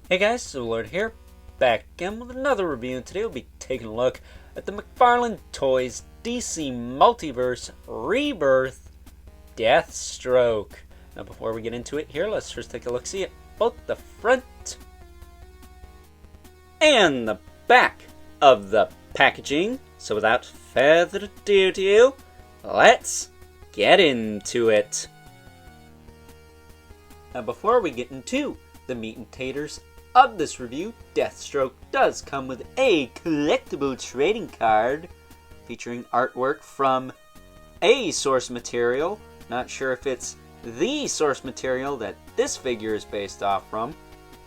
Hey guys, so Lord here, back again with another review, and today we'll be taking a look at the McFarlane Toys DC Multiverse Rebirth Deathstroke. Now before we get into it here, let's first take a look-see at both the front and the back of the packaging. So without further ado, let's get into it. Now before we get into the meat and taters of this review, Deathstroke does come with a collectible trading card featuring artwork from a source material. Not sure if it's the source material that this figure is based off from.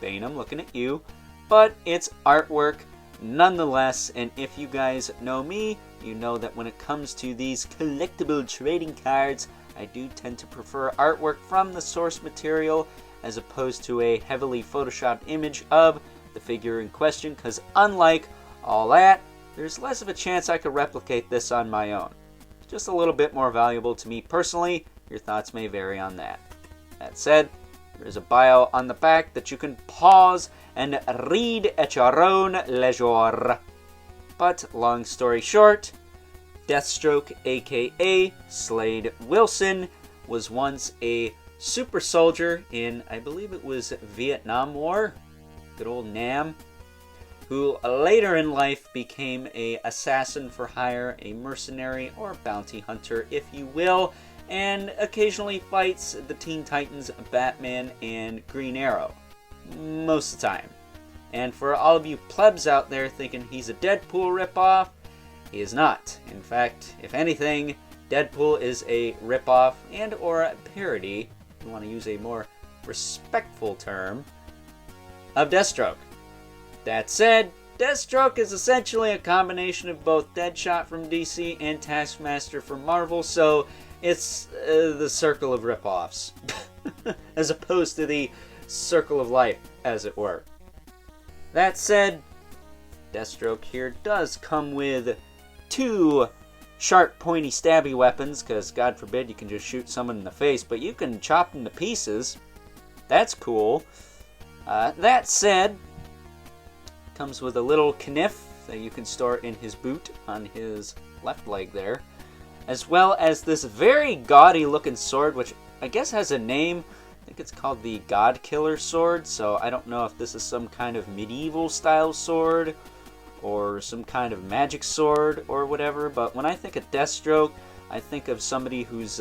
Bane, I'm looking at you. But it's artwork nonetheless, and if you guys know me, you know that when it comes to these collectible trading cards, I do tend to prefer artwork from the source material as opposed to a heavily photoshopped image of the figure in question, because unlike all that, there's less of a chance I could replicate this on my own. Just a little bit more valuable to me personally. Your thoughts may vary on that. That said, there is a bio on the back that you can pause and read at your own leisure. But long story short, Deathstroke, aka Slade Wilson, was once a super soldier in, I believe it was Vietnam War, good old Nam, who later in life became a assassin for hire, a mercenary or bounty hunter, if you will, and occasionally fights the Teen Titans, Batman, and Green Arrow, most of the time. And for all of you plebs out there thinking he's a Deadpool ripoff, he is not. In fact, if anything, Deadpool is a ripoff and or a parody, if you want to use a more respectful term, of Deathstroke. That said, Deathstroke is essentially a combination of both Deadshot from DC and Taskmaster from Marvel, so it's the circle of ripoffs, as opposed to the circle of life, as it were. That said, Deathstroke here does come with two sharp, pointy, stabby weapons, because God forbid you can just shoot someone in the face, but you can chop them to pieces. That's cool. That said, comes with a little kniff that you can store in his boot on his left leg there, as well as this very gaudy looking sword, which I guess has a name. I think it's called the God Killer sword, so I don't know if this is some kind of medieval style sword or some kind of magic sword or whatever, but when I think of Deathstroke, I think of somebody who's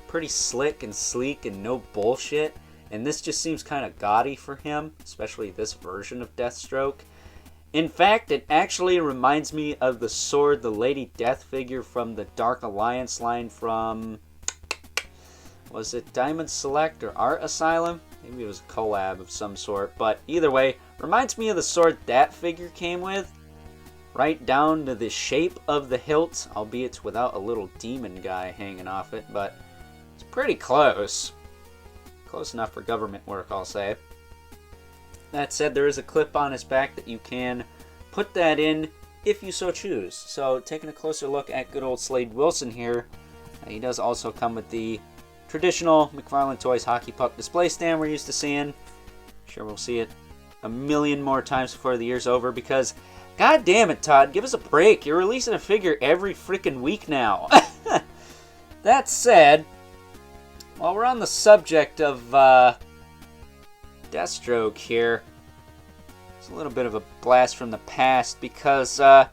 pretty slick and sleek and no bullshit, and this just seems kind of gaudy for him, especially this version of Deathstroke. In fact, it actually reminds me of the sword, the Lady Death figure from the Dark Alliance line from, was it Diamond Select or Art Asylum? Maybe it was a collab of some sort, but either way, reminds me of the sword that figure came with. Right down to the shape of the hilt, albeit without a little demon guy hanging off it, but it's pretty close. Close enough for government work, I'll say. That said, there is a clip on his back that you can put that in if you so choose. So, taking a closer look at good old Slade Wilson here, he does also come with the traditional McFarlane Toys hockey puck display stand we're used to seeing. Sure, we'll see it a million more times before the year's over, because God damn it, Todd, give us a break. You're releasing a figure every freaking week now. That said, while we're on the subject of Deathstroke here, it's a little bit of a blast from the past, because after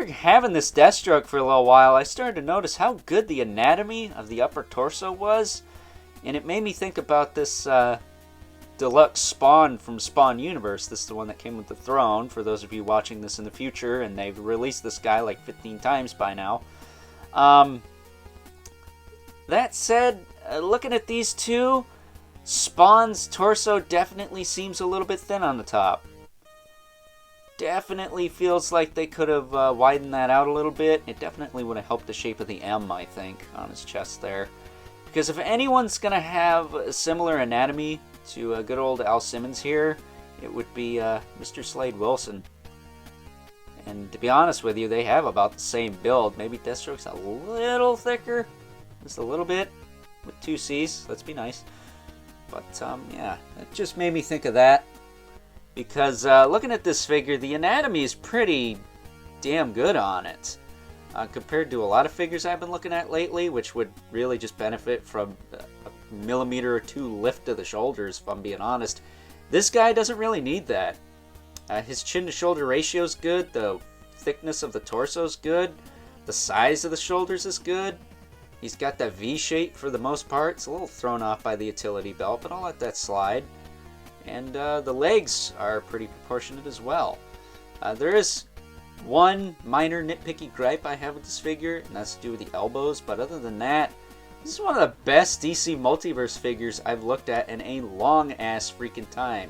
having this Deathstroke for a little while, I started to notice how good the anatomy of the upper torso was, and it made me think about this deluxe Spawn from Spawn Universe. This is the one that came with the throne, for those of you watching this in the future, and they've released this guy like 15 times by now. That said, looking at these two, Spawn's torso definitely seems a little bit thin on the top. Definitely feels like they could have widened that out a little bit. It definitely would have helped the shape of the M, I think, on his chest there. Because if anyone's going to have a similar anatomy to good old Al Simmons here, it would be Mr. Slade Wilson. And to be honest with you, they have about the same build. Maybe Deathstroke's a little thicker, just a little bit, with two C's. Let's be nice. But yeah, it just made me think of that. Because looking at this figure, the anatomy is pretty damn good on it. Compared to a lot of figures I've been looking at lately, which would really just benefit from a millimeter or two lift to the shoulders, if I'm being honest. This guy doesn't really need that. His chin to shoulder ratio is good, the thickness of the torso is good, the size of the shoulders is good. He's got that V shape for the most part. It's a little thrown off by the utility belt, but I'll let that slide. And the legs are pretty proportionate as well. There is one minor nitpicky gripe I have with this figure, and that's to do with the elbows, but other than that, this is one of the best DC Multiverse figures I've looked at in a long-ass freaking time.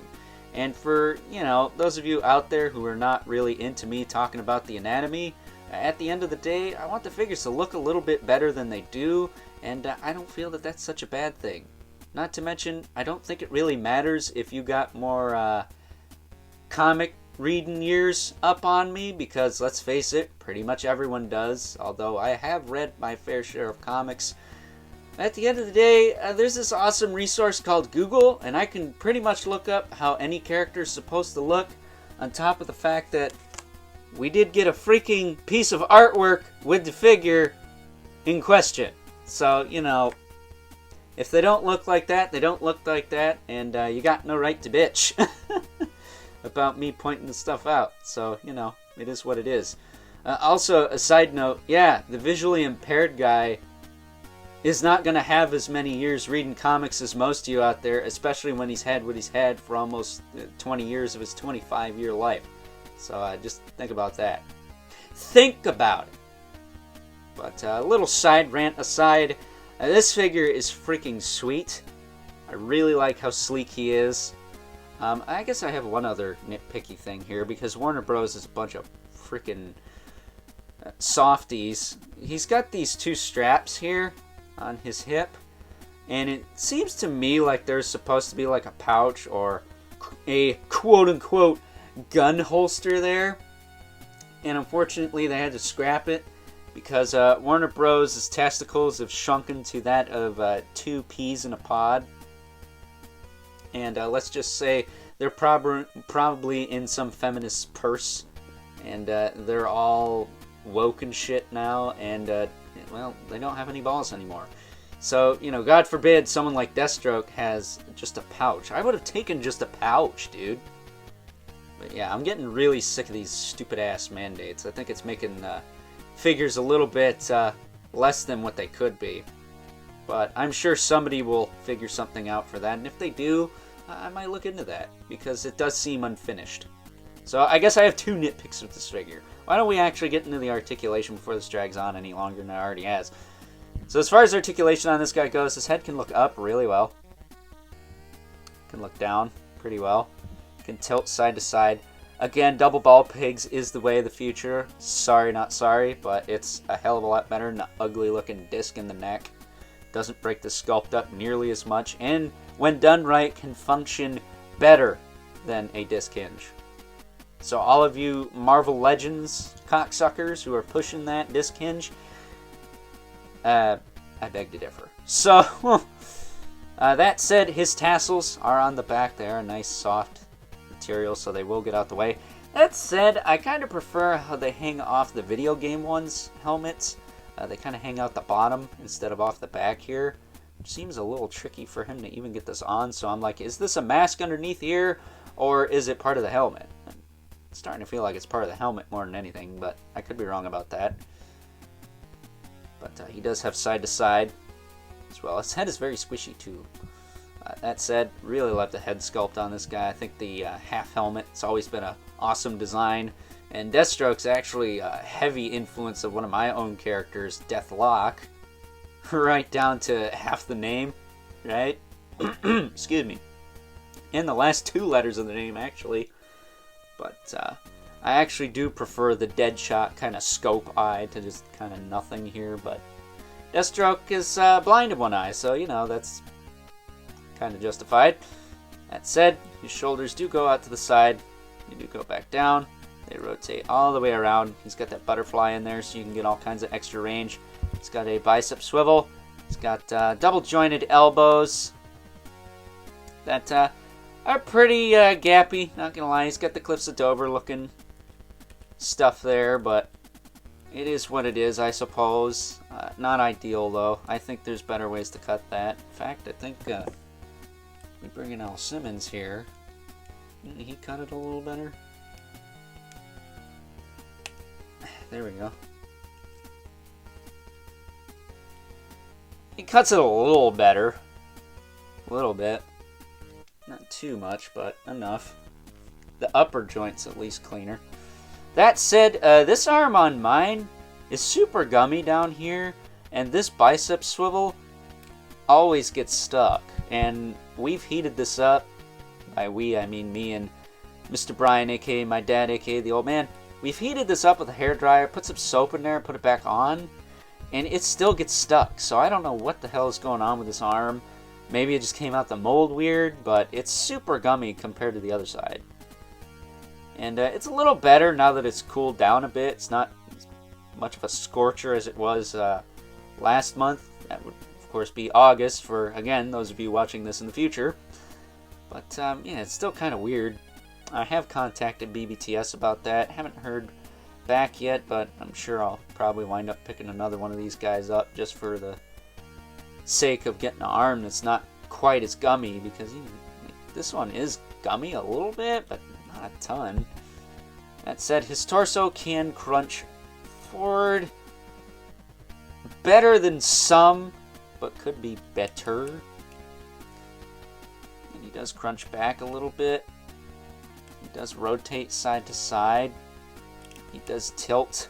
And for, you know, those of you out there who are not really into me talking about the anatomy, at the end of the day, I want the figures to look a little bit better than they do, and I don't feel that that's such a bad thing. Not to mention, I don't think it really matters if you got more comic reading years up on me, because let's face it, pretty much everyone does, although I have read my fair share of comics. At the end of the day, there's this awesome resource called Google, and I can pretty much look up how any character is supposed to look, on top of the fact that we did get a freaking piece of artwork with the figure in question. So, you know, if they don't look like that, they don't look like that, and you got no right to bitch about me pointing the stuff out. So, you know, it is what it is. Also, a side note, yeah, the visually impaired guy is not going to have as many years reading comics as most of you out there, especially when he's had what he's had for almost 20 years of his 25-year life. So just think about that. Think about it. But a little side rant aside, this figure is freaking sweet. I really like how sleek he is. I guess I have one other nitpicky thing here, because Warner Bros. Is a bunch of freaking softies. He's got these two straps here on his hip, and it seems to me like there's supposed to be like a pouch or a quote-unquote gun holster there, and unfortunately they had to scrap it because Warner Bros.'s testicles have shrunken to that of two peas in a pod, and let's just say they're probably in some feminist purse, and they're all woke and shit now, and well, they don't have any balls anymore. So, you know, God forbid someone like Deathstroke has just a pouch. I would have taken just a pouch, dude. But yeah, I'm getting really sick of these stupid-ass mandates. I think it's making figures a little bit less than what they could be. But I'm sure somebody will figure something out for that, and if they do, I might look into that, because it does seem unfinished. So I guess I have two nitpicks with this figure. Why don't we actually get into the articulation before this drags on any longer than it already has? So as far as articulation on this guy goes, his head can look up really well. Can look down pretty well. Can tilt side to side. Again, double ball pegs is the way of the future. Sorry, not sorry, but it's a hell of a lot better than the ugly looking disc in the neck. Doesn't break the sculpt up nearly as much, and when done right, can function better than a disc hinge. So all of you Marvel Legends cocksuckers who are pushing that disc hinge, I beg to differ. So, that said, his tassels are on the back there, a nice soft material, so they will get out the way. That said, I kind of prefer how they hang off the video game ones' helmets. They kind of hang out the bottom instead of off the back here. Which seems a little tricky for him to even get this on, so I'm like, is this a mask underneath here, or is it part of the helmet? It's starting to feel like it's part of the helmet more than anything, but I could be wrong about that. But he does have side-to-side as well. His head is very squishy, too. That said, really love the head sculpt on this guy. I think the half helmet, it's always been an awesome design. And Deathstroke's actually a heavy influence of one of my own characters, Deathlock. Right down to half the name, right? Excuse me. And the last two letters of the name, actually. But I actually do prefer the Deadshot kind of scope eye to just kind of nothing here. But Deathstroke is blind in one eye, so, you know, that's kind of justified. That said, his shoulders do go out to the side. They do go back down. They rotate all the way around. He's got that butterfly in there, so you can get all kinds of extra range. He's got a bicep swivel. He's got double jointed elbows. that are pretty gappy, not gonna lie. He's got the Cliffs of Dover looking stuff there, but it is what it is, I suppose. Not ideal, though. I think there's better ways to cut that. In fact, I think we bring in Al Simmons here. Didn't he cut it a little better? There we go. He cuts it a little better. A little bit. Not too much, but enough. The upper joint's at least cleaner. That said, this arm on mine is super gummy down here, and this bicep swivel always gets stuck. And we've heated this up. By we, I mean me and Mr. Brian, aka my dad, aka the old man. We've heated this up with a hairdryer, put some soap in there, put it back on, and it still gets stuck. So I don't know what the hell is going on with this arm. Maybe it just came out the mold weird, but it's super gummy compared to the other side. And it's a little better now that it's cooled down a bit. It's not as much of a scorcher as it was last month. That would, of course, be August for, again, those of you watching this in the future. But, yeah, it's still kind of weird. I have contacted BBTS about that. Haven't heard back yet, but I'm sure I'll probably wind up picking another one of these guys up just for the sake of getting an arm that's not quite as gummy, because this one is gummy a little bit, but not a ton. That said, his torso can crunch forward better than some, but could be better. And he does crunch back a little bit. He does rotate side to side. He does tilt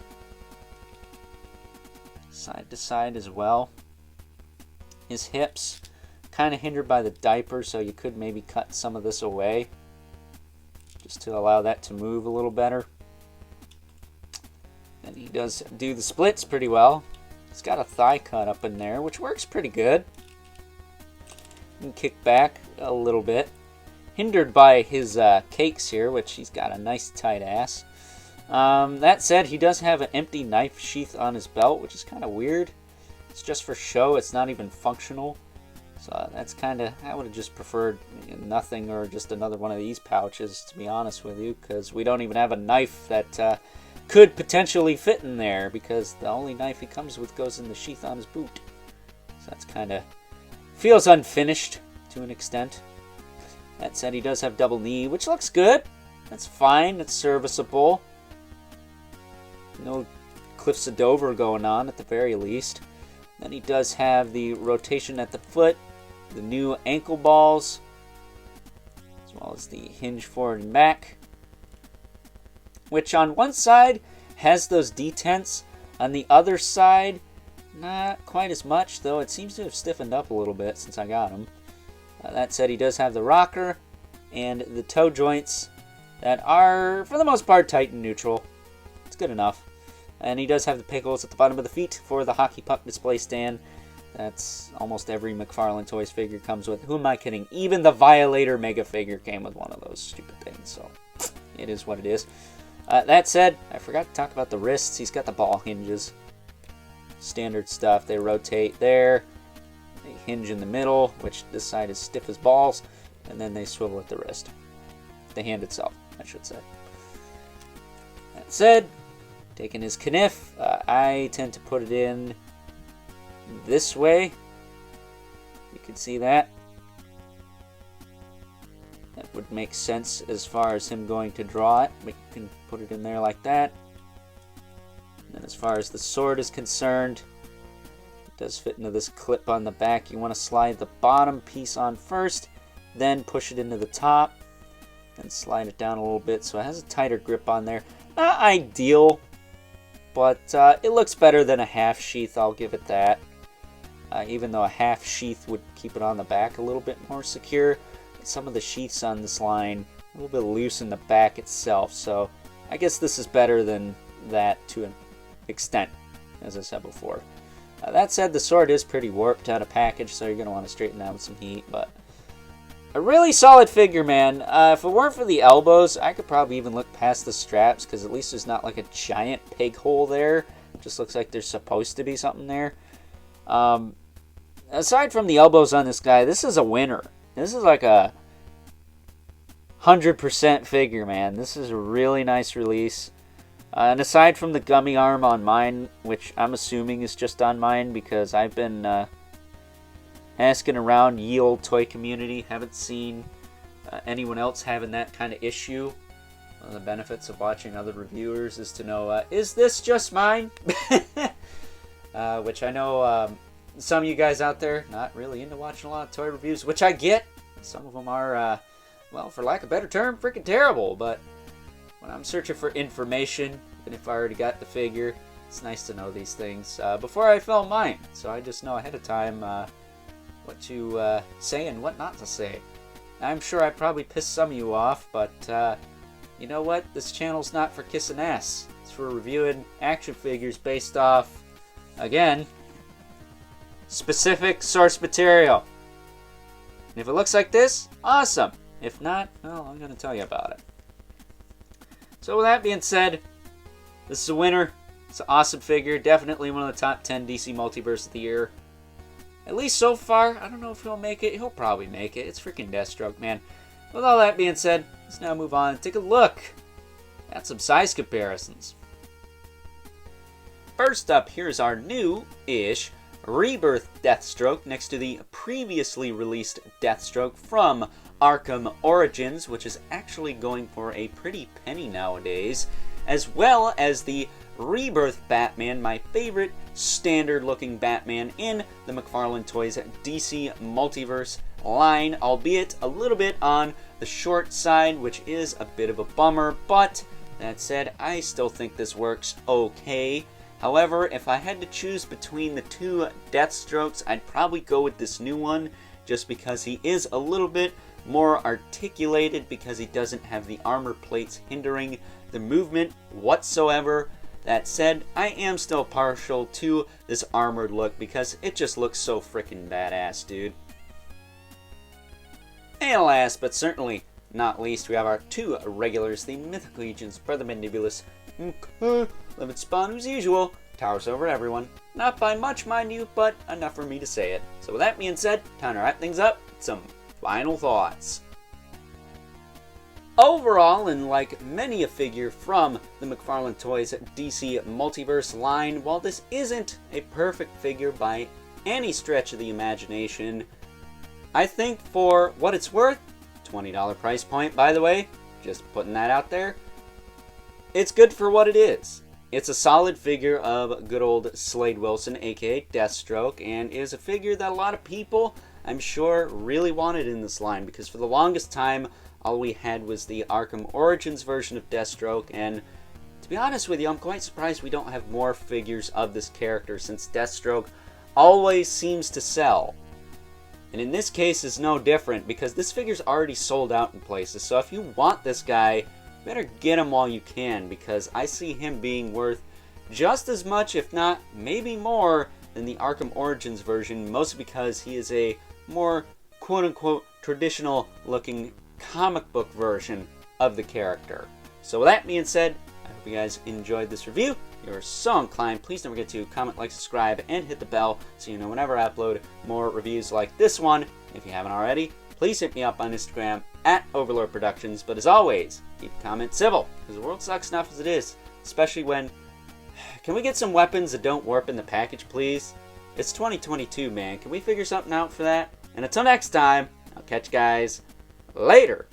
side to side as well. His hips kind of hindered by the diaper, so you could maybe cut some of this away just to allow that to move a little better. And he does do the splits pretty well. He's got a thigh cut up in there, which works pretty good. He can kick back a little bit. Hindered by his cakes here, which he's got a nice tight ass. That said, he does have an empty knife sheath on his belt, which is kind of weird. It's just for show. It's not even functional. So that's kind of, I would have just preferred nothing or just another one of these pouches, to be honest with you, because we don't even have a knife that could potentially fit in there, because the only knife he comes with goes in the sheath on his boot. So that's kind of, feels unfinished to an extent. That said, he does have double knee, which looks good. That's fine. It's serviceable. No Cliffs of Dover going on at the very least. Then he does have the rotation at the foot, the new ankle balls, as well as the hinge forward and back, which on one side has those detents. On the other side, not quite as much, though it seems to have stiffened up a little bit since I got him. That said, he does have the rocker and the toe joints that are, for the most part, tight and neutral. It's good enough. And he does have the pickles at the bottom of the feet for the hockey puck display stand. That's almost every McFarlane Toys figure comes with. Who am I kidding? Even the Violator Mega figure came with one of those stupid things. So it is what it is. That said, I forgot to talk about the wrists. He's got the ball hinges. Standard stuff. They rotate there. They hinge in the middle, which this side is stiff as balls. And then they swivel at the wrist. The hand itself, I should say. That said, taking his kniff, I tend to put it in this way. You can see that. That would make sense as far as him going to draw it. But you can put it in there like that. And then as far as the sword is concerned, it does fit into this clip on the back. You want to slide the bottom piece on first, then push it into the top, and slide it down a little bit so it has a tighter grip on there. Not ideal, but it looks better than a half sheath, I'll give it that. Even though a half sheath would keep it on the back a little bit more secure. Some of the sheaths on this line a little bit loose in the back itself, so I guess this is better than that to an extent, as I said before. That said, the sword is pretty warped out of package, so you're going to want to straighten that with some heat, but a really solid figure, man. If it weren't for the elbows, I could probably even look past the straps, because at least there's not like a giant pig hole there. It just looks like there's supposed to be something there. Aside from the elbows on this guy, this is a winner. This is like a 100% figure, man. This is a really nice release. And aside from the gummy arm on mine, which I'm assuming is just on mine because I've been asking around ye old toy community, haven't seen anyone else having that kind of issue. One of the benefits of watching other reviewers is to know, is this just mine? Which I know some of you guys out there not really into watching a lot of toy reviews, which I get. Some of them are, well, for lack of a better term, freaking terrible. But when I'm searching for information, even if I already got the figure, it's nice to know these things before I film mine. So I just know ahead of time what to say and what not to say. I'm sure I probably pissed some of you off, but you know what? This channel's not for kissing ass. It's for reviewing action figures based off, again, specific source material. And if it looks like this, awesome. If not, well, I'm going to tell you about it. So with that being said, this is a winner. It's an awesome figure. Definitely one of the top 10 DC Multiverse of the year. At least so far. I don't know if he'll make it. He'll probably make it. It's freaking Deathstroke, man. With all that being said, let's now move on and take a look at some size comparisons. First up, here's our new-ish Rebirth Deathstroke next to the previously released Deathstroke from Arkham Origins, which is actually going for a pretty penny nowadays, as well as the Rebirth Batman, my favorite standard-looking Batman in the McFarlane Toys DC Multiverse line, albeit a little bit on the short side, which is a bit of a bummer, but that said, I still think this works okay. However, if I had to choose between the two Deathstrokes, I'd probably go with this new one, just because he is a little bit more articulated, because he doesn't have the armor plates hindering the movement whatsoever. That said, I am still partial to this armored look, because it just looks so freaking badass, dude. And last, but certainly not least, we have our two regulars, the Mythic Legion's Brother Mandibulus, Limit Spawn, as usual, towers over everyone. Not by much, mind you, but enough for me to say it. So with that being said, time to wrap things up with some final thoughts. Overall, and like many a figure from the McFarlane Toys DC Multiverse line, while this isn't a perfect figure by any stretch of the imagination, I think for what it's worth, $20 price point, by the way, just putting that out there, it's good for what it is. It's a solid figure of good old Slade Wilson, aka Deathstroke, and is a figure that a lot of people, I'm sure, really wanted in this line, because for the longest time, all we had was the Arkham Origins version of Deathstroke, and to be honest with you, I'm quite surprised we don't have more figures of this character, since Deathstroke always seems to sell. And in this case, it's no different, because this figure's already sold out in places, so if you want this guy, better get him while you can, because I see him being worth just as much, if not maybe more, than the Arkham Origins version, mostly because he is a more quote-unquote traditional looking comic book version of the character. So with that being said, I hope you guys enjoyed this review. If you're so inclined, please don't forget to comment, like, subscribe, and hit the bell so you know whenever I upload more reviews like this one. If you haven't already, please hit me up on Instagram at Overlord Productions. But as always, keep comments civil, because the world sucks enough as it is, especially when... Can we get some weapons that don't warp in the package, please? It's 2022, man. Can we figure something out for that? And until next time, I'll catch you guys later.